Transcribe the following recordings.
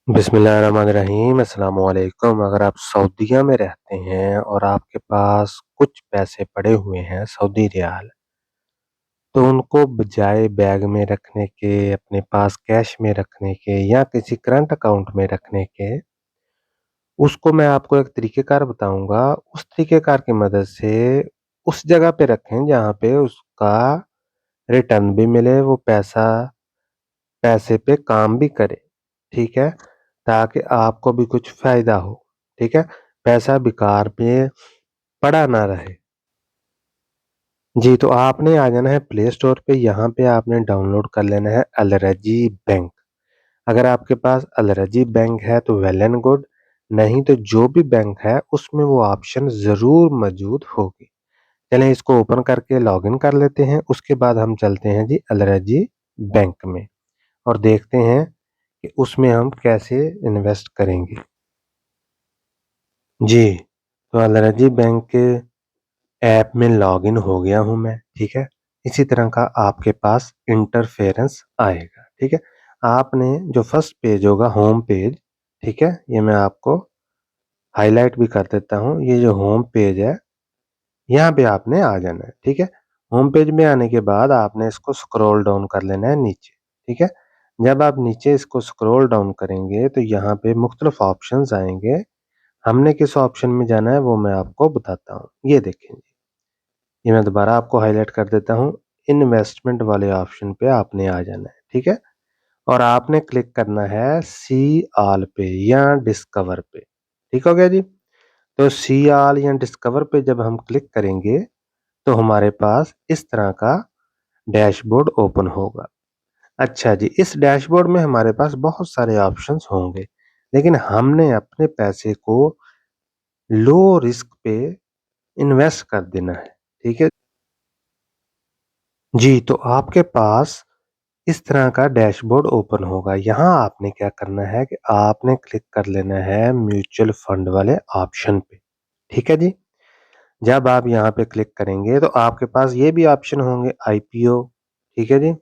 बिस्मिल्लाहिर्रहमानिर्रहीम अस्सलाम वालेकुम। अगर आप सऊदीया में रहते हैं और आपके पास कुछ पैसे पड़े हुए हैं सऊदी रियाल, तो उनको बजाय बैग में रखने के, अपने पास कैश में रखने के या किसी करंट अकाउंट में रखने के, उसको मैं आपको एक तरीक़ेकार बताऊँगा। उस तरीक़ेकार की मदद से उस जगह पे रखें जहाँ पे उसका रिटर्न भी मिले, वो पैसे पे काम भी करे, ठीक है? ताकि आपको भी कुछ फ़ायदा हो, ठीक है? पैसा बेकार में पड़ा ना रहे। जी, तो आपने आ जाना है प्ले स्टोर पे, यहाँ पे आपने डाउनलोड कर लेना है अलरजी बैंक। अगर आपके पास अलरजी बैंक है तो वेल एंड गुड, नहीं तो जो भी बैंक है उसमें वो ऑप्शन ज़रूर मौजूद होगी। चलें इसको ओपन करके लॉगिन कर लेते हैं, उसके बाद हम चलते हैं जी अलरजी बैंक में और देखते हैं कि उसमें हम कैसे इन्वेस्ट करेंगे। जी, तो अलरजी बैंक के ऐप में लॉगिन हो गया हूँ मैं, ठीक है? इसी तरह का आपके पास इंटरफेरेंस आएगा, ठीक है? आपने जो फर्स्ट पेज होगा होम पेज, ठीक है? ये मैं आपको हाइलाइट भी कर देता हूँ। ये जो होम पेज है, यहाँ पे आपने आ जाना है, ठीक है? होम पेज में आने के बाद आपने इसको स्क्रॉल डाउन कर लेना है नीचे, ठीक है? जब आप नीचे इसको स्क्रॉल डाउन करेंगे तो यहाँ पे मुख्तलिफ ऑप्शंस आएँगे। हमने किस ऑप्शन में जाना है वो मैं आपको बताता हूँ। ये देखें, ये मैं दोबारा आपको हाइलाइट कर देता हूँ। इन्वेस्टमेंट वाले ऑप्शन पे आपने आ जाना है, ठीक है? और आपने क्लिक करना है सी ऑल पे या डिस्कवर पे, ठीक हो गया जी? तो सी ऑल या डिस्कवर पे जब हम क्लिक करेंगे, तो हमारे पास इस तरह का डैशबोर्ड ओपन होगा। अच्छा जी, इस डैशबोर्ड में हमारे पास बहुत सारे ऑप्शंस होंगे, लेकिन हमने अपने पैसे को लो रिस्क पे इन्वेस्ट कर देना है, ठीक है? जी, तो आपके पास इस तरह का डैशबोर्ड ओपन होगा। यहाँ आपने क्या करना है कि आपने क्लिक कर लेना है म्यूचुअल फंड वाले ऑप्शन पे, ठीक है जी? जब आप यहाँ पे क्लिक करेंगे तो आपके पास ये भी ऑप्शन होंगे आईपीओ, ठीक है जी?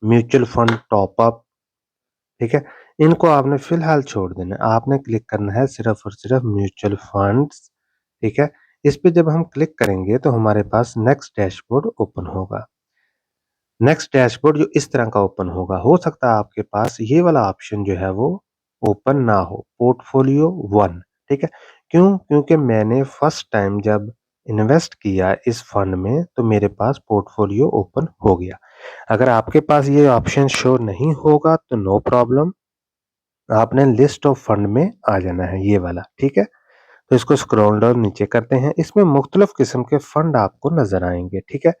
म्यूचुअल फंड टॉप अप, ठीक है? इनको आपने फ़िलहाल छोड़ देना है। आपने क्लिक करना है सिर्फ़ और सिर्फ़ म्यूचुअल फंड्स, ठीक है? इस पे जब हम क्लिक करेंगे तो हमारे पास नेक्स्ट डैशबोर्ड ओपन होगा। नेक्स्ट डैशबोर्ड जो इस तरह का ओपन होगा, हो सकता है आपके पास ये वाला ऑप्शन जो है वो ओपन ना हो, पोर्टफोलियो 1, ठीक है? क्यों? क्योंकि मैंने फर्स्ट टाइम जब इन्वेस्ट किया इस फंड में तो मेरे पास पोर्टफोलियो ओपन हो गया। अगर आपके पास ये ऑप्शन शो नहीं होगा तो नो प्रॉब्लम, आपने लिस्ट ऑफ फंड में आ जाना है ये वाला, ठीक है? तो इसको स्क्रॉल डाउन नीचे करते हैं, इसमें मुख्तलिफ किस्म के फंड आपको नज़र आएँगे, ठीक है?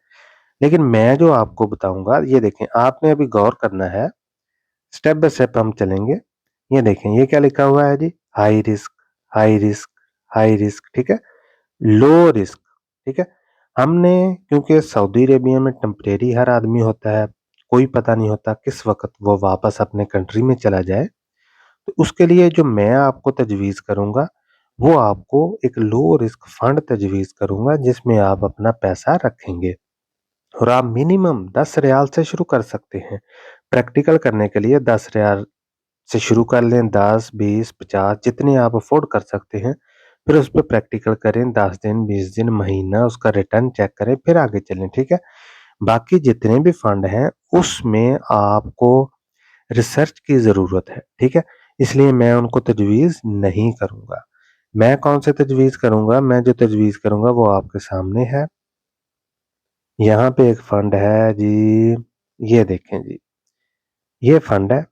लेकिन मैं जो आपको बताऊँगा ये देखें, आपने अभी गौर करना है, स्टेप बाय स्टेप हम चलेंगे। ये देखें, ये क्या लिखा हुआ है जी? High risk, high risk, high risk, ठीक है? लो रिस्क, ठीक है? हमने क्योंकि सऊदी अरेबिया में टेम्परेरी हर आदमी होता है, कोई पता नहीं होता किस वक़्त वो वापस अपने कंट्री में चला जाए। तो उसके लिए जो मैं आपको तजवीज़ करूँगा, वो आपको एक लो रिस्क फंड तजवीज़ करूँगा जिसमें आप अपना पैसा रखेंगे। और आप मिनिमम 10 रियाल से शुरू कर सकते हैं। प्रैक्टिकल करने के लिए 10 रियाल से शुरू कर लें, 10, 20, 50 जितने आप अफ़ोर्ड कर सकते हैं। फिर उस पे प्रैक्टिकल करें 10 दिन, 20 दिन, महीना उसका रिटर्न चेक करें, फिर आगे चलें, ठीक है? बाकी जितने भी फंड हैं, उसमें आपको रिसर्च की ज़रूरत है, ठीक है? इसलिए मैं उनको तजवीज़ नहीं करूँगा। मैं कौन से तजवीज़ करूँगा? मैं जो तजवीज़ करूँगा वो आपके सामने है। यहाँ पे एक फंड है जी, ये देखें जी, ये फंड है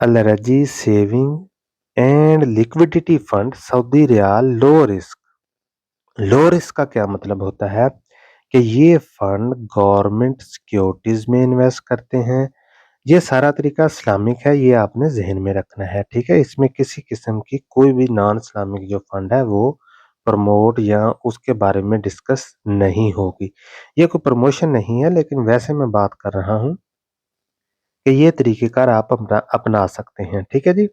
Al Rajhi saving and liquidity fund Saudi riyal low risk. Low risk का क्या मतलब होता है कि ये फंड गवर्नमेंट सिक्योरिटीज़ में इन्वेस्ट करते हैं। ये सारा तरीका इस्लामिक है, ये आपने ज़हन में रखना है, ठीक है? इसमें किसी किस्म की कोई भी नॉन इस्लामिक जो फंड है वो प्रमोट या उसके बारे में डिस्कस नहीं होगी। ये कोई प्रमोशन नहीं है लेकिन वैसे मैं बात कर रहा हूँ कि ये तरीक़ेकार आप अपना सकते हैं, ठीक है जी?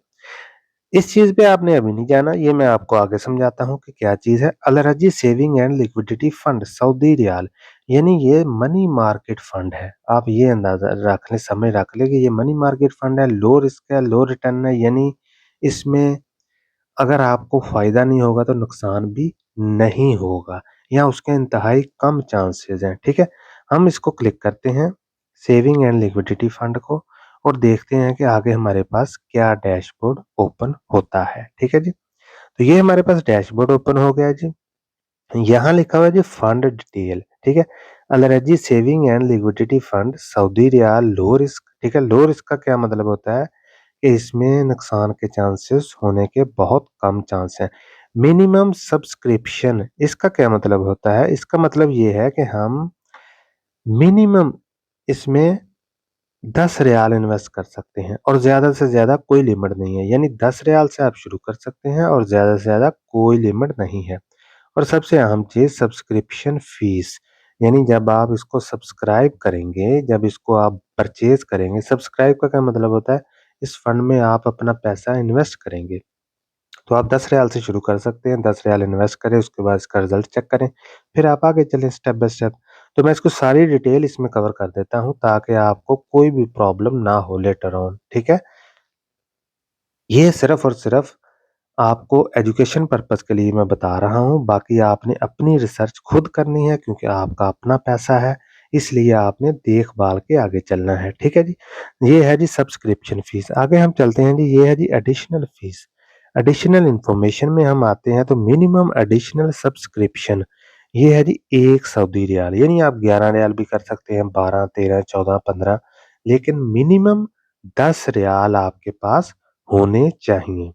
इस चीज़ पे आपने अभी नहीं जाना, ये मैं आपको आगे समझाता हूँ कि क्या चीज़ है। Al Rajhi saving and liquidity fund Saudi riyal, यानी ये मनी मार्केट फंड है। आप ये अंदाज़ा रख लें, समझ रख लें कि ये मनी मार्केट फंड है, लो रिस्क है, लो रिटर्न है, यानी इसमें अगर आपको फ़ायदा नहीं होगा तो नुकसान भी नहीं होगा या उसके इंतहाई कम चांसेस हैं, ठीक है? हम इसको क्लिक करते हैं सेविंग एंड लिक्विडिटी फंड को और देखते हैं कि आगे हमारे पास क्या डैशबोर्ड ओपन होता है, ठीक है जी? तो ये हमारे पास डैशबोर्ड ओपन हो गया जी। यहाँ लिखा हुआ है जी फंड डिटेल, ठीक है? Al Rajhi saving and liquidity fund Saudi riyal low risk, ठीक है? लो रिस्क का क्या मतलब होता है कि इसमें नुकसान के चांसेस होने के बहुत कम चांस हैं। मिनिमम सब्सक्रिप्शन इसका क्या मतलब होता है? इसका मतलब ये है कि हम मिनिमम इसमें 10 रियाल इन्वेस्ट कर सकते हैं और ज़्यादा से ज़्यादा कोई लिमिट नहीं है। यानी 10 रियाल से आप शुरू कर सकते हैं और ज़्यादा से ज़्यादा कोई लिमिट नहीं है। और सबसे अहम चीज़ सब्सक्रिप्शन फ़ीस, यानी जब आप इसको सब्सक्राइब करेंगे, जब इसको आप परचेज़ करेंगे, सब्सक्राइब का क्या मतलब होता है? इस फंड में आप अपना पैसा इन्वेस्ट करेंगे। तो आप 10 रियाल से शुरू कर सकते हैं, 10 रियाल इन्वेस्ट करें, उसके बाद इसका रिज़ल्ट चेक करें, फिर आप आगे चलें स्टेप बाय स्टेप। तो मैं इसको सारी डिटेल इसमें कवर कर देता हूँ ताकि आपको कोई भी प्रॉब्लम ना हो लेटर ऑन, ठीक है? ये सिर्फ़ और सिर्फ़ आपको एजुकेशन पर्पज़ के लिए मैं बता रहा हूँ, बाकी आपने अपनी रिसर्च खुद करनी है क्योंकि आपका अपना पैसा है, इसलिए आपने देख-भाल के आगे चलना है, ठीक है जी? ये है जी सब्सक्रिप्शन फ़ीस। आगे हम चलते हैं जी, ये है जी एडिशनल फ़ीस। एडिशनल इन्फॉर्मेशन में हम आते हैं तो मिनिमम एडिशनल सब्सक्रिप्शन ये है जी 1 सऊदी रियाल, यानी आप 11 रियाल भी कर सकते हैं, 12, 13, 14, 15 लेकिन मिनिमम 10 रियाल आपके पास होने चाहिए।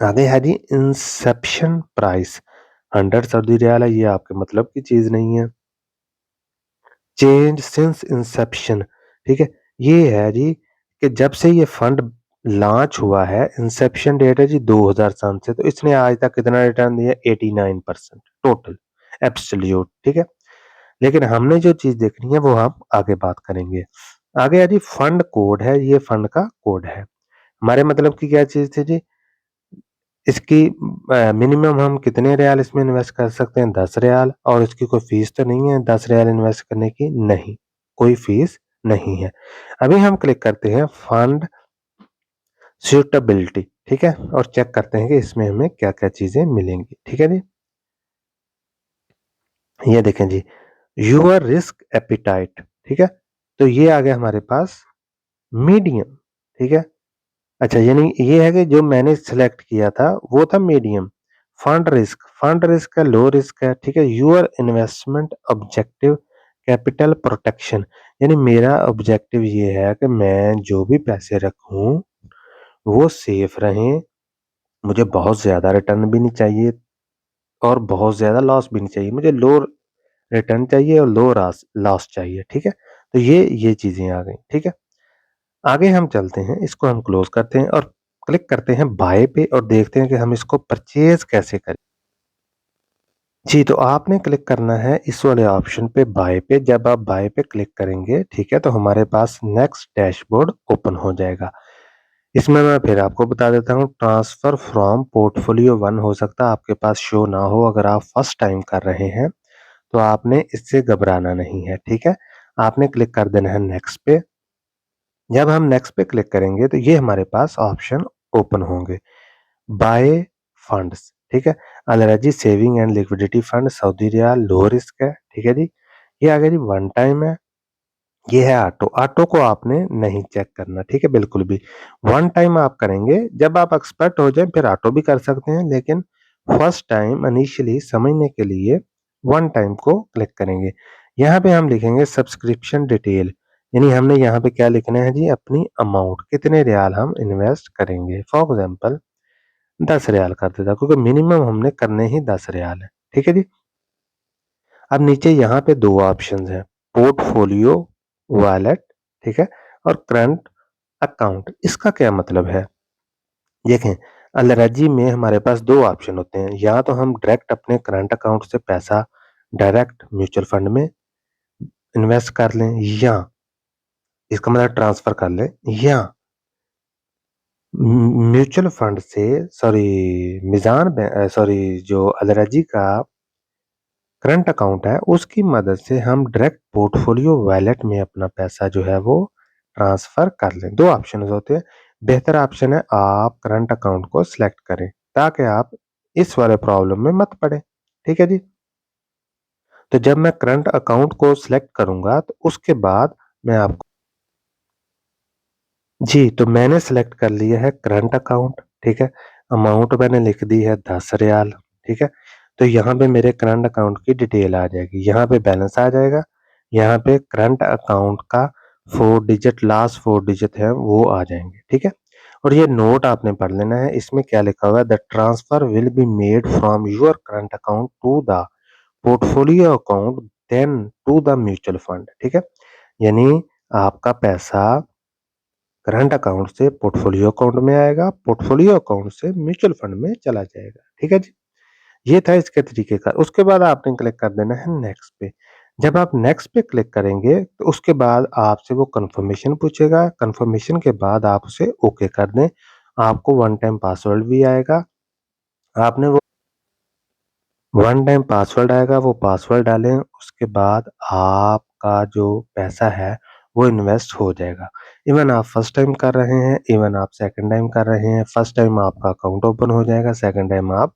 आगे है जी इंसेप्शन प्राइस 100 सऊदी रियाल है, ये आपके मतलब की चीज़ नहीं है। चेंज सिंस इंसेप्शन, ठीक है? ये है जी कि जब से ये फंड लॉन्च हुआ है, इंसेप्शन डेट है जी 2007 से, तो इसने आज तक कितना रिटर्न दिया? 89% टोटल एब्सोल्यूट, ठीक है? लेकिन हमने जो चीज़ देखनी है वो हम आगे बात करेंगे। आगे है जी फंड कोड है, ये फंड का कोड है। हमारे मतलब की क्या चीज़ थी जी? इसकी मिनिमम हम कितने रियाल इसमें इन्वेस्ट कर सकते हैं? 10 रियाल और इसकी कोई फ़ीस तो नहीं है 10 रियाल इन्वेस्ट करने की? नहीं, कोई फ़ीस नहीं है। अभी हम क्लिक करते हैं फंड सूटेबिलिटी, ठीक है? और चेक करते हैं कि इसमें हमें क्या-क्या चीज़ें मिलेंगी, ठीक है जी? ये देखें जी, योर रिस्क एपेटाइट, ठीक है? तो ये आ गया हमारे पास मीडियम, ठीक है? अच्छा, यानी ये है कि जो मैंने सिलेक्ट किया था वो था मीडियम। फंड रिस्क है, लो रिस्क है, ठीक है? Your investment objective capital protection, यानी मेरा ऑब्जेक्टिव ये है कि मैं जो भी पैसे रखूँ वो सेफ रहें, मुझे बहुत ज़्यादा रिटर्न भी नहीं चाहिए और बहुत ज़्यादा लॉस भी नहीं चाहिए। मुझे लो रिटर्न चाहिए और लो लॉस चाहिए, ठीक है? तो ये चीज़ें आ गई, ठीक है? आगे हम चलते हैं, इसको हम क्लोज़ करते हैं और क्लिक करते हैं बाय पे और देखते हैं कि हम इसको परचेज़ कैसे करें। जी, तो आपने क्लिक करना है इस वाले ऑप्शन पे बाय पे, जब आप बाय पे क्लिक करेंगे, ठीक है? तो हमारे पास नेक्स्ट डैशबोर्ड ओपन हो जाएगा। इसमें मैं फिर आपको बता देता हूँ ट्रांसफर फ्रॉम पोर्टफोलियो 1 हो सकता है आपके पास शो ना हो अगर आप फर्स्ट टाइम कर रहे हैं, तो आपने इससे घबराना नहीं है, ठीक है? आपने क्लिक कर देना है नेक्स्ट पे। जब हम नेक्स्ट पे क्लिक करेंगे तो ये हमारे पास ऑप्शन ओपन होंगे। बाय फंड्स, ठीक है? Al Rajhi saving and liquidity fund Saudi riyal low risk है, ठीक है जी? ये आ गया जी वन टाइम है। ये है ऑटो, ऑटो को आपने नहीं चेक करना, ठीक है? बिल्कुल भी। वन टाइम आप करेंगे, जब आप एक्सपर्ट हो जाएँ फिर ऑटो भी कर सकते हैं, लेकिन फर्स्ट टाइम इनिशियली समझने के लिए वन टाइम को क्लिक करेंगे। यहाँ पे हम लिखेंगे सब्सक्रिप्शन डिटेल, यानी हमने यहाँ पे क्या लिखना है जी अपनी अमाउंट, कितने रियाल हम इन्वेस्ट करेंगे। फॉर एग्ज़ाम्पल 10 रियाल कर देता हूँ क्योंकि मिनिमम हमने करने ही 10 रियाल है, ठीक है जी? अब नीचे यहाँ पे 2 ऑप्शंस हैं, पोर्टफोलियो वॉलेट, ठीक है? और करंट अकाउंट। इसका क्या मतलब है? देखें, अलरजी में हमारे पास 2 ऑप्शन होते हैं, या तो हम डायरेक्ट अपने करंट अकाउंट से पैसा डायरेक्ट म्यूचुअल फंड में इन्वेस्ट कर लें या इसका मतलब ट्रांसफ़र कर लें या म्यूचुअल फंड से सॉरी जो अलरजी का करंट अकाउंट है उसकी मदद से हम डायरेक्ट पोर्टफोलियो वॉलेट में अपना पैसा जो है वो ट्रांसफर कर लें। 2 ऑप्शंस होते हैं। बेहतर ऑप्शन है आप करंट अकाउंट को सिलेक्ट करें ताकि आप इस वाले प्रॉब्लम में मत पड़े। ठीक है जी। तो जब मैं करंट अकाउंट को सिलेक्ट करूंगा तो उसके बाद मैं आपको जी, तो मैंने सेलेक्ट कर लिया है करंट अकाउंट, ठीक है? अमाउंट मैंने लिख दी है 10 रियाल, ठीक है? तो यहाँ पे मेरे करंट अकाउंट की डिटेल आ जाएगी, यहाँ पे बैलेंस आ जाएगा, यहाँ पे करंट अकाउंट का 4 डिजिट लास्ट 4 डिजिट है वो आ जाएँगे, ठीक है? और ये नोट आपने पढ़ लेना है, इसमें क्या लिखा हुआ है the transfer will be made from your current account to the portfolio account then to the mutual fund, ठीक है? यानी आपका पैसा करंट अकाउंट से पोर्टफोलियो अकाउंट में आएगा, पोर्टफोलियो अकाउंट से म्यूचुअल फंड में चला जाएगा। ठीक है जी? ये था इसके तरीके का। उसके बाद आपने क्लिक कर देना है नेक्स्ट पे। जब आप नेक्स्ट पे क्लिक करेंगे तो उसके बाद आपसे वो कन्फर्मेशन पूछेगा, कन्फर्मेशन के बाद आप उसे ओके कर दें। आपको वन टाइम पासवर्ड भी आएगा। आपने वो वन टाइम पासवर्ड आएगा, वो पासवर्ड डालें, उसके बाद आपका जो पैसा है, वो इन्वेस्ट हो जाएगा। इवन आप फर्स्ट टाइम कर रहे हैं, इवन आप सेकंड टाइम कर रहे हैं, फर्स्ट टाइम आपका अकाउंट ओपन हो जाएगा, सेकंड टाइम आप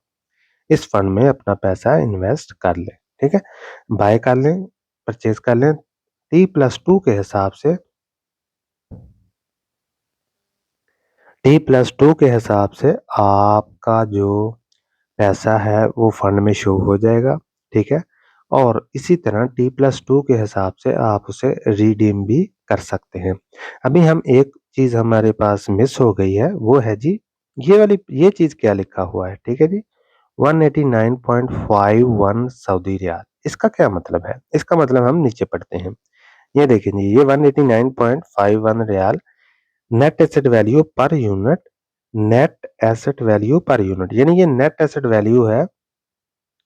इस फंड में अपना पैसा इन्वेस्ट कर लें, ठीक है? बाय कर लें, परचेज़ कर लें, T+2 के हिसाब से T+2 के हिसाब से आपका जो पैसा है वो फंड में शो हो जाएगा, ठीक है? और इसी तरह T+2 के हिसाब से आप उसे रिडीम भी कर सकते हैं। अभी हम एक चीज़ हमारे पास मिस हो गई है, वो है जी ये चीज़ क्या लिखा हुआ है, ठीक है जी? 189.51 सऊदी रियाल। इसका क्या मतलब है? इसका मतलब हम नीचे पढ़ते हैं। ये देखिए जी, ये 189.51 riyal net asset value per unit net asset value per unit यानी ये नेट एसेट वैल्यू है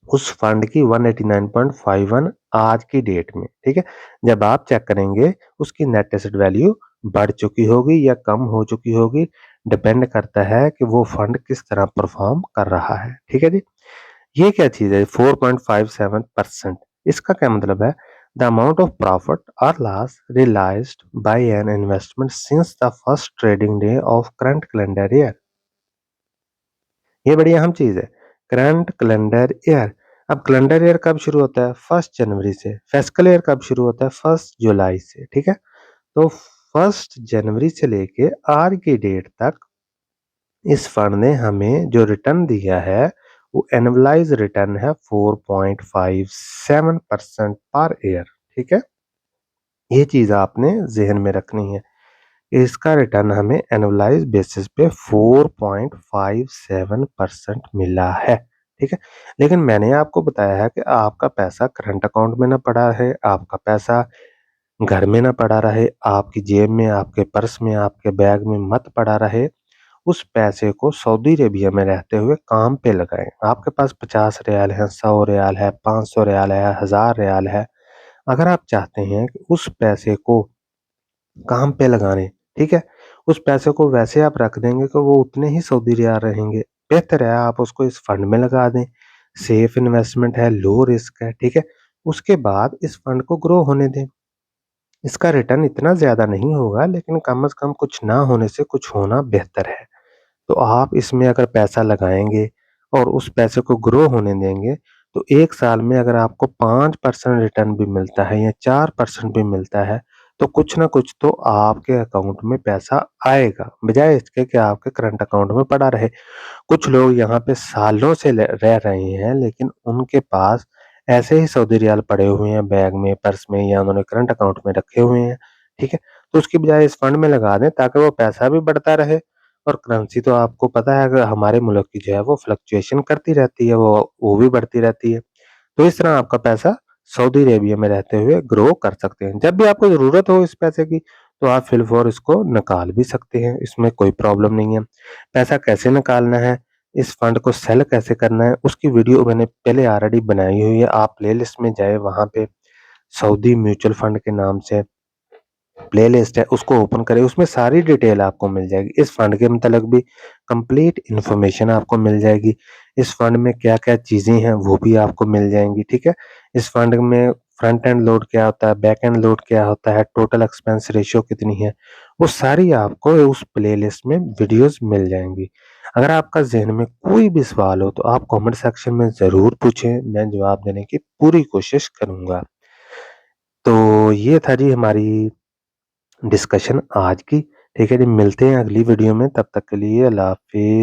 उस फंड की 189.51 आज की डेट में, ठीक है? जब आप चेक करेंगे उसकी नेट एसेट वैल्यू बढ़ चुकी होगी या कम हो चुकी होगी, डिपेंड करता है कि वो फंड किस तरह परफॉर्म कर रहा है, ठीक है जी? ये क्या चीज़ है 4.57%? इसका क्या मतलब है? द अमाउंट ऑफ प्रॉफिट और loss realized by an investment since the first trading day of current calendar year. ये बड़ी अहम चीज़ है। Current calendar year. अब कैलेंडर ईयर कब शुरू होता है? 1 जनवरी से। फिस्कल ईयर कब शुरू होता है? 1 जुलाई से, ठीक है? तो 1 जनवरी से लेके आज की डेट तक इस फंड ने हमें जो रिटर्न दिया है वो एनुअलाइज रिटर्न है 4.57% पर ईयर, ठीक है? ये चीज़ आपने ज़हन में रखनी है। इसका रिटर्न हमें एनुअलाइज बेसिस पे 4.57% मिला है, ठीक है? लेकिन मैंने आपको बताया है कि आपका पैसा करंट अकाउंट में ना पड़ा है, आपका पैसा घर में ना पड़ा रहे, आपकी जेब में, आपके पर्स में, आपके बैग में मत पड़ा रहे। उस पैसे को सऊदी अरेबिया में रहते हुए काम पे लगाएँ। आपके पास 50 रियाल है, 100 रियाल है, 500 रियाल है, 1000 रियाल है। अगर आप चाहते हैं कि उस पैसे को काम पे लगाने, ठीक है? उस पैसे को वैसे आप रख देंगे कि वो उतने ही सऊदी रियाल रहेंगे। बेहतर है आप उसको इस फंड में लगा दें। सेफ इन्वेस्टमेंट है, लो रिस्क है, ठीक है? उसके बाद इस फंड को ग्रो होने दें। इसका रिटर्न इतना ज़्यादा नहीं होगा लेकिन कम से कम कुछ ना होने से कुछ होना बेहतर है। तो आप इसमें अगर पैसा लगाएँगे और उस पैसे को ग्रो होने देंगे, तो 1 साल में अगर आपको 5% रिटर्न भी मिलता है या 4% भी मिलता है, तो कुछ ना कुछ तो आपके अकाउंट में पैसा आएगा, बजाए इसके कि आपके करंट अकाउंट में पड़ा रहे। कुछ लोग यहाँ पे सालों से रह रहे हैं लेकिन उनके पास ऐसे ही सऊदी रियाल पड़े हुए हैं बैग में, पर्स में या उन्होंने करंट अकाउंट में रखे हुए हैं, ठीक है? तो उसकी बजाय इस फंड में लगा दें ताकि वो पैसा भी बढ़ता रहे और करेंसी तो आपको पता है कि हमारे मुल्क की जो है वो फ्लक्चुएशन करती रहती है, वो भी बढ़ती रहती है। तो इस तरह आपका पैसा सऊदी अरेबिया में रहते हुए ग्रो कर सकते हैं। जब भी आपको ज़रूरत हो इस पैसे की, तो आप फ़िल फॉर इसको निकाल भी सकते हैं, इसमें कोई प्रॉब्लम नहीं है। पैसा कैसे निकालना है, इस फंड को सेल कैसे करना है, उसकी वीडियो मैंने पहले ऑलरेडी बनाई हुई है। आप प्लेलिस्ट में जाएँ, वहाँ पे सऊदी म्यूचुअल फंड के नाम से प्लेलिस्ट है, उसको ओपन करें, उसमें सारी डिटेल आपको मिल जाएगी। इस फंड के मतलब भी कंप्लीट इन्फॉर्मेशन आपको मिल जाएगी। इस फंड में क्या-क्या चीज़ें हैं, वो भी आपको मिल जाएँगी, ठीक है? इस फंड में फ्रंट एंड लोड क्या होता है, बैक एंड लोड क्या होता है, टोटल एक्सपेंस रेशियो कितनी है, वो सारी आपको उस प्लेलिस्ट में वीडियोस मिल जाएंगी। अगर आपका ज़हन में कोई भी सवाल हो तो आप कमेंट सेक्शन में ज़रूर पूछें, मैं जवाब देने की पूरी कोशिश करूँगा। तो ये था जी हमारी डिस्कशन आज की। ठीक है जी, मिलते हैं अगली वीडियो में, तब तक के लिए अल्लाह हाफ़िज़।